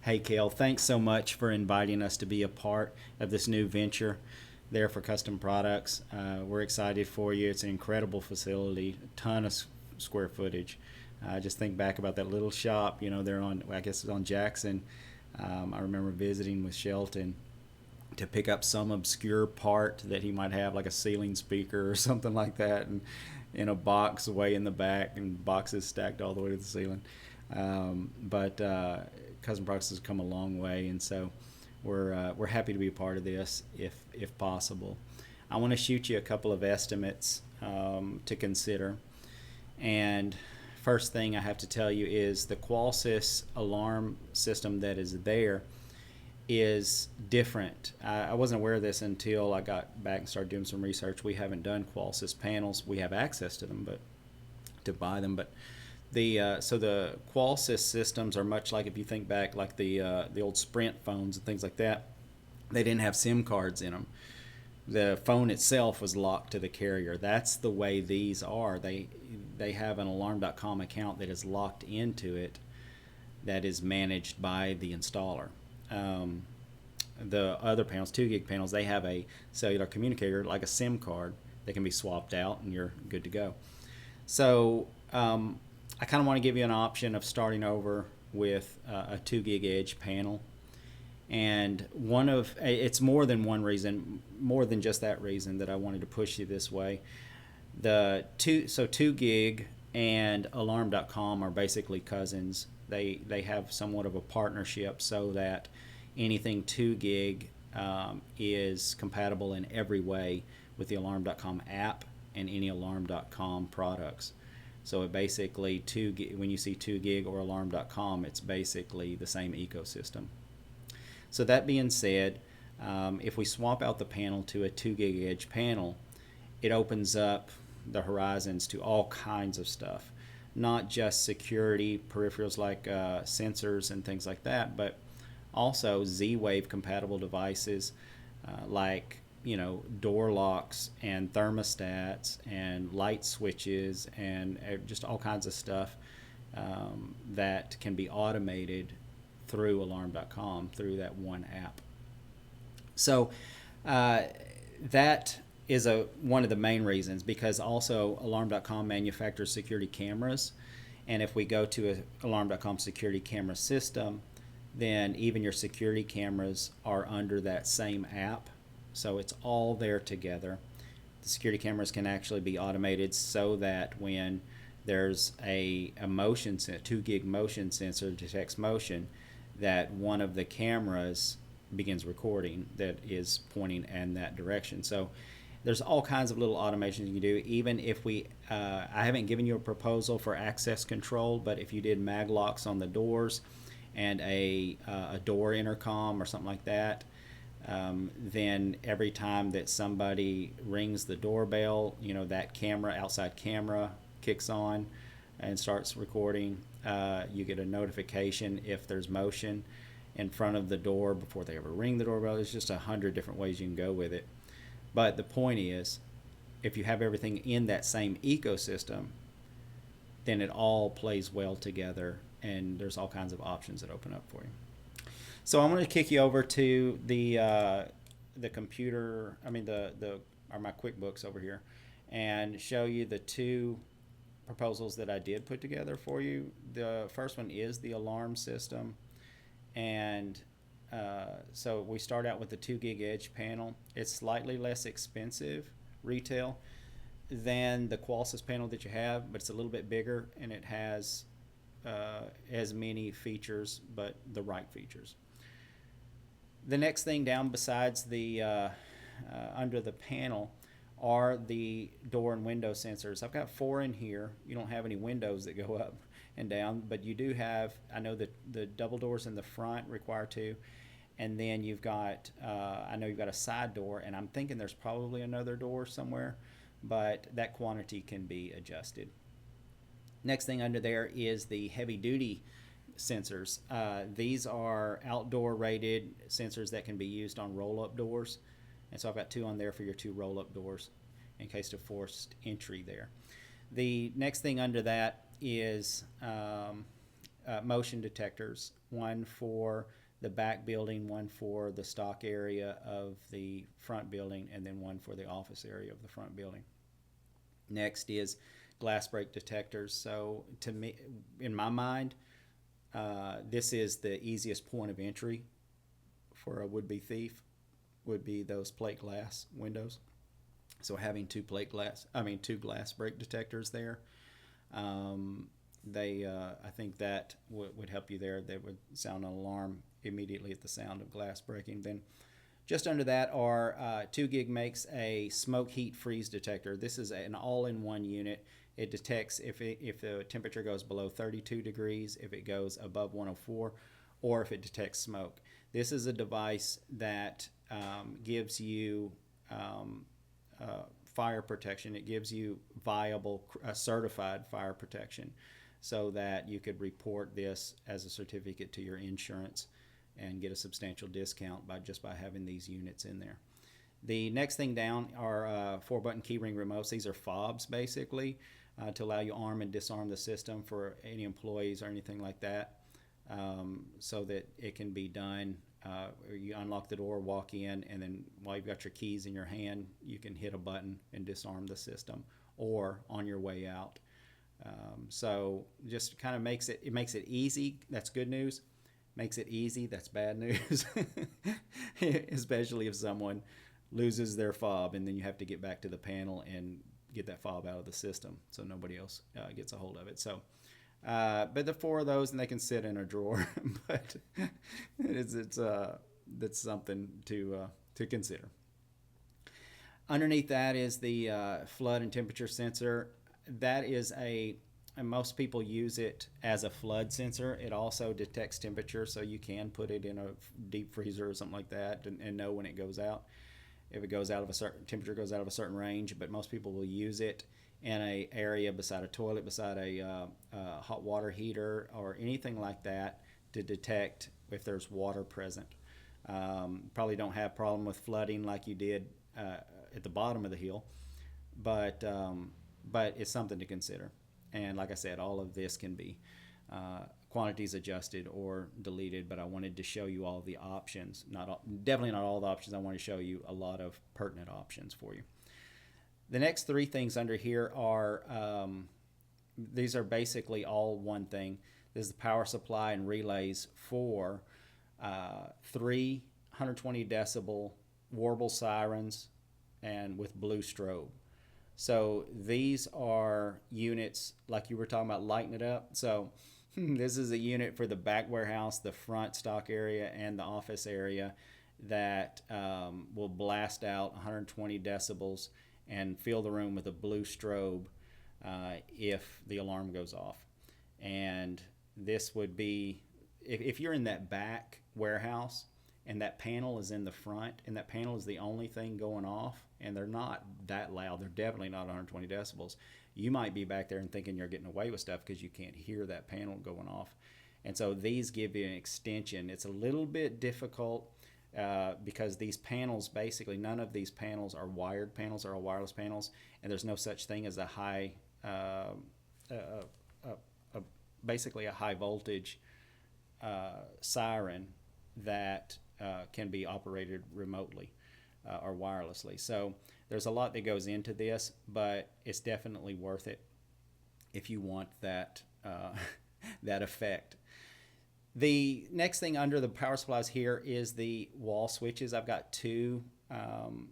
Hey, Kale, thanks so much for inviting us to be a part of this new venture there for Custom Products. We're excited for you. It's an incredible facility, a ton of square footage. Just think back about that little shop, they're on, I guess it's on Jackson. I remember visiting with Shelton to pick up some obscure part that he might have, like a ceiling speaker or something like that, and in a box way in the back, and boxes stacked all the way to the ceiling. But Custom Products has come a long way, and so we're happy to be a part of this if possible. I want to shoot you a couple of estimates to consider. And first thing I have to tell you is the Qualsys alarm system that is there is different. I wasn't aware of this until I got back and started doing some research. We haven't done Qualsys panels. We have access to them, but to buy them. But the Qualsys systems are much like, if you think back, like the old Sprint phones and things like that. They didn't have SIM cards in them. The phone itself was locked to the carrier. That's the way these are. They have an Alarm.com account that is locked into it, that is managed by the installer. The other panels, 2 gig panels, they have a cellular communicator like a SIM card that can be swapped out and you're good to go. So I kind of want to give you an option of starting over with a 2 gig edge panel. And it's more than one reason, more than just that reason that I wanted to push you this way. 2 gig and Alarm.com are basically cousins. They have somewhat of a partnership so that anything 2 gig is compatible in every way with the Alarm.com app and any Alarm.com products. So it basically, when you see 2 gig or Alarm.com, it's basically the same ecosystem. So that being said, if we swap out the panel to a 2 gig edge panel, it opens up the horizons to all kinds of stuff. Not just security peripherals like sensors and things like that, but also Z-Wave compatible devices like door locks and thermostats and light switches and just all kinds of stuff that can be automated through Alarm.com through that one app. So that is one of the main reasons, because also Alarm.com manufactures security cameras, and if we go to an Alarm.com security camera system, then even your security cameras are under that same app. So it's all there together. The security cameras can actually be automated so that when there's a motion 2 gig motion sensor detects motion, that one of the cameras begins recording that is pointing in that direction. So there's all kinds of little automations you can do. Even if I haven't given you a proposal for access control, but if you did mag locks on the doors and a door intercom or something like that, then every time that somebody rings the doorbell, that outside camera kicks on and starts recording. You get a notification if there's motion in front of the door before they ever ring the doorbell. There's just 100 different ways you can go with it. But the point is, if you have everything in that same ecosystem, then it all plays well together, and there's all kinds of options that open up for you. So I'm going to kick you over to the computer. I mean my QuickBooks over here, and show you the 2 proposals that I did put together for you. The first one is the alarm system, and so we start out with the 2 gig edge panel. It's slightly less expensive retail than the Qualsys panel that you have, but it's a little bit bigger, and it has as many features, but the right features. The next thing down besides the under the panel are the door and window sensors. I've got 4 in here. You don't have any windows that go up and down, but you do have, I know that the double doors in the front require 2, and then you've got, I know you've got a side door, and I'm thinking there's probably another door somewhere, but that quantity can be adjusted. Next thing under there is the heavy duty sensors. These are outdoor rated sensors that can be used on roll-up doors, and so I've got 2 on there for your 2 roll-up doors in case of forced entry there. The next thing under that is motion detectors, one for the back building, one for the stock area of the front building, and then one for the office area of the front building. Next is glass break detectors. So to me, in my mind, this is the easiest point of entry for a would-be thief, would be those plate glass windows. So having two glass break detectors there, I think that would help you there. They would sound an alarm immediately at the sound of glass breaking. Then just under that are 2 gig makes a smoke heat freeze detector. This is an all-in-one unit. It detects if the temperature goes below 32 degrees, if it goes above 104, or if it detects smoke. This is a device that gives you fire protection. It gives you viable, certified fire protection, so that you could report this as a certificate to your insurance and get a substantial discount by having these units in there. The next thing down are 4-button keyring remotes. These are fobs, basically, to allow you to arm and disarm the system for any employees or anything like that, so that it can be done. You unlock the door, walk in, and then while you've got your keys in your hand, you can hit a button and disarm the system, or on your way out. So just kind of makes it easy. That's good news. Makes it easy. That's bad news. Especially if someone loses their fob and then you have to get back to the panel and get that fob out of the system so nobody else gets a hold of it. So, but the 4 of those, and they can sit in a drawer. But that's something to consider. Underneath that is the flood and temperature sensor. That is and most people use it as a flood sensor. It also detects temperature, so you can put it in a deep freezer or something like that and know when it goes out. If it goes out of a certain temperature, goes out of a certain range. But most people will use it in a area beside a toilet, beside a hot water heater, or anything like that, to detect if there's water present. Probably don't have problem with flooding like you did at the bottom of the hill, but it's something to consider. And like I said, all of this can be quantities adjusted or deleted, but I wanted to show you all the options. Definitely not all the options. I want to show you a lot of pertinent options for you. The next 3 things under here are, these are basically all one thing. This is the power supply and relays for 3 120 decibel warble sirens and with blue strobe. So these are units, like you were talking about, lighting it up. So this is a unit for the back warehouse, the front stock area, and the office area that will blast out 120 decibels and fill the room with a blue strobe if the alarm goes off. And this would be, if you're in that back warehouse and that panel is in the front, and that panel is the only thing going off, and they're not that loud, they're definitely not 120 decibels, you might be back there and thinking you're getting away with stuff because you can't hear that panel going off. And so these give you an extension. It's a little bit difficult because these panels, basically none of these panels are wired panels, or wireless panels, and there's no such thing as a high, basically a high voltage siren that can be operated remotely or wirelessly. So there's a lot that goes into this, but it's definitely worth it if you want that that effect. The next thing under the power supplies here is the wall switches. I've got 2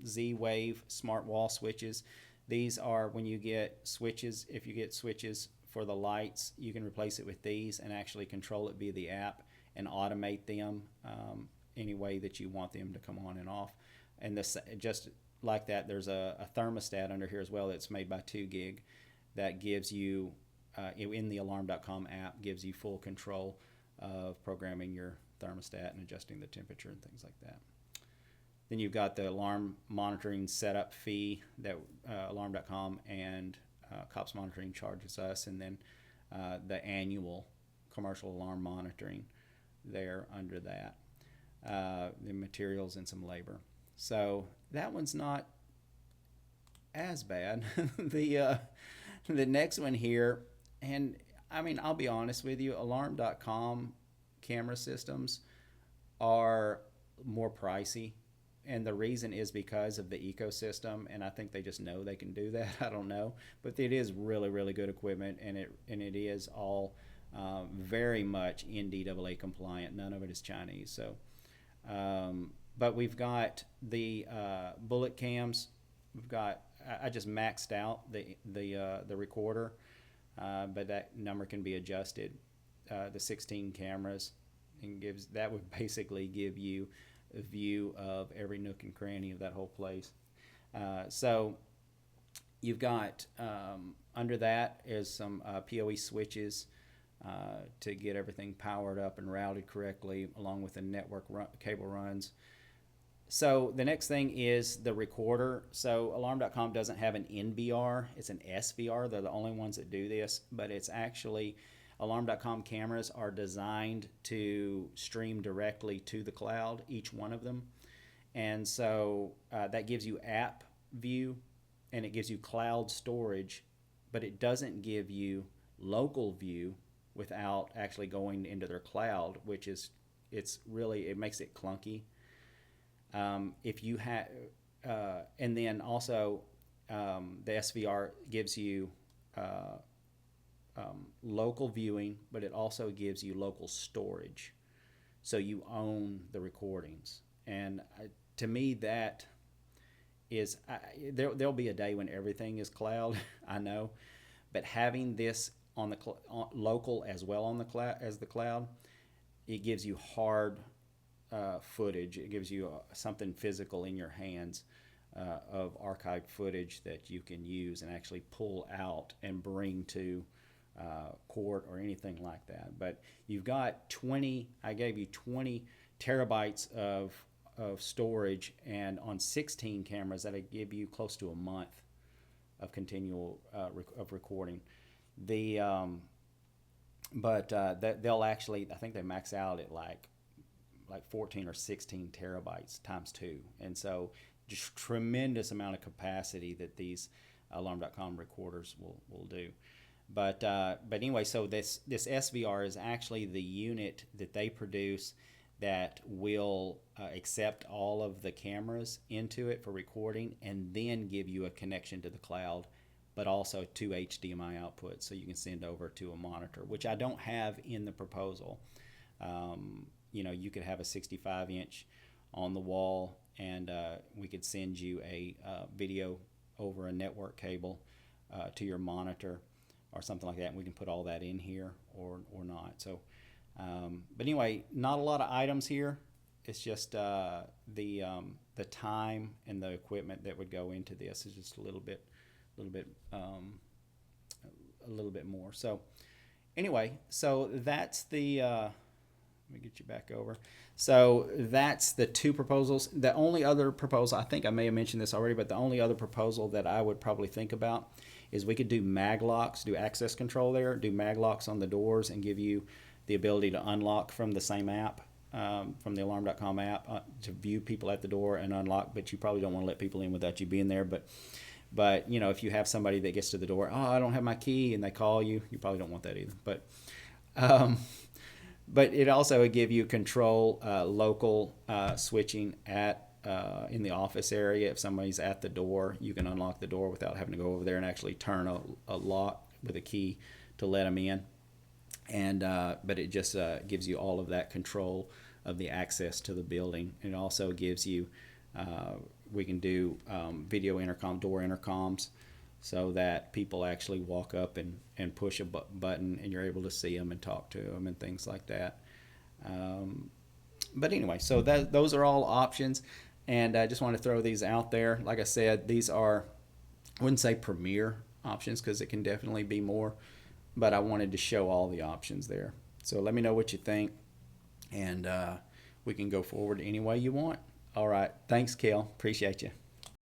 Z-Wave smart wall switches. These are when you get switches. If you get switches for the lights, you can replace it with these and actually control it via the app and automate them any way that you want them to come on and off. And this, just like that, there's a thermostat under here as well that's made by 2 gig that gives you, in the Alarm.com app, gives you full control of programming your thermostat and adjusting the temperature and things like that. Then you've got the alarm monitoring setup fee that Alarm.com and COPS Monitoring charges us, and then the annual commercial alarm monitoring there under that, the materials and some labor. So that one's not as bad. The next one here, and I mean, I'll be honest with you, Alarm.com camera systems are more pricey. And the reason is because of the ecosystem, and I think they just know they can do that. I don't know, but it is really, really good equipment, and it is all very much NDAA compliant. None of it is Chinese. So, but we've got the bullet cams. We've got. I just maxed out the recorder, but that number can be adjusted. The 16 cameras, and that would basically give you a view of every nook and cranny of that whole place. So you've got under that is some PoE switches to get everything powered up and routed correctly, along with the network cable runs. So the next thing is the recorder. So Alarm.com doesn't have an NVR, it's an SVR. They're the only ones that do this, but it's actually Alarm.com cameras are designed to stream directly to the cloud, each one of them. And so that gives you app view and it gives you cloud storage, but it doesn't give you local view without actually going into their cloud, which is, it makes it clunky. If you have, and then also the SVR gives you local viewing, but it also gives you local storage, so you own the recordings. And to me, that is there'll be a day when everything is cloud. I know, but having this on the local as well on the cloud as the cloud, it gives you hard footage. It gives you something physical in your hands of archived footage that you can use and actually pull out and bring to court or anything like that. But you've got 20, I gave you 20 terabytes of storage, and on 16 cameras that'll give you close to a month of continual of recording. But they'll actually, I think they max out at like 14 or 16 terabytes times 2, and so just tremendous amount of capacity that these Alarm.com recorders will do. But anyway, so this SVR is actually the unit that they produce that will accept all of the cameras into it for recording, and then give you a connection to the cloud, but also 2 HDMI outputs, so you can send over to a monitor, which I don't have in the proposal. You could have a 65-inch on the wall, and we could send you a video over a network cable to your monitor or something like that, and we can put all that in here or not. So, but anyway, not a lot of items here. It's just the time and the equipment that would go into this is just a little bit more. So anyway, so that's the. Let me get you back over. So that's the two proposals. The only other proposal, I think I may have mentioned this already, but the only other proposal that I would probably think about is we could do mag locks, do access control there, do mag locks on the doors, and give you the ability to unlock from the same app, from the Alarm.com app, to view people at the door and unlock. But you probably don't want to let people in without you being there. But if you have somebody that gets to the door, I don't have my key, and they call you, you probably don't want that either. But it also would give you control, local switching in the office area. If somebody's at the door, you can unlock the door without having to go over there and actually turn a lock with a key to let them in. And but it just gives you all of that control of the access to the building. It also gives you, we can do video intercom, door intercoms, so that people actually walk up and push a button and you're able to see them and talk to them and things like that. But anyway, so those are all options, and I just want to throw these out there. Like I said, these are, I wouldn't say premier options because it can definitely be more, but I wanted to show all the options there. So let me know what you think, and we can go forward any way you want. All right. Thanks, Kel. Appreciate you.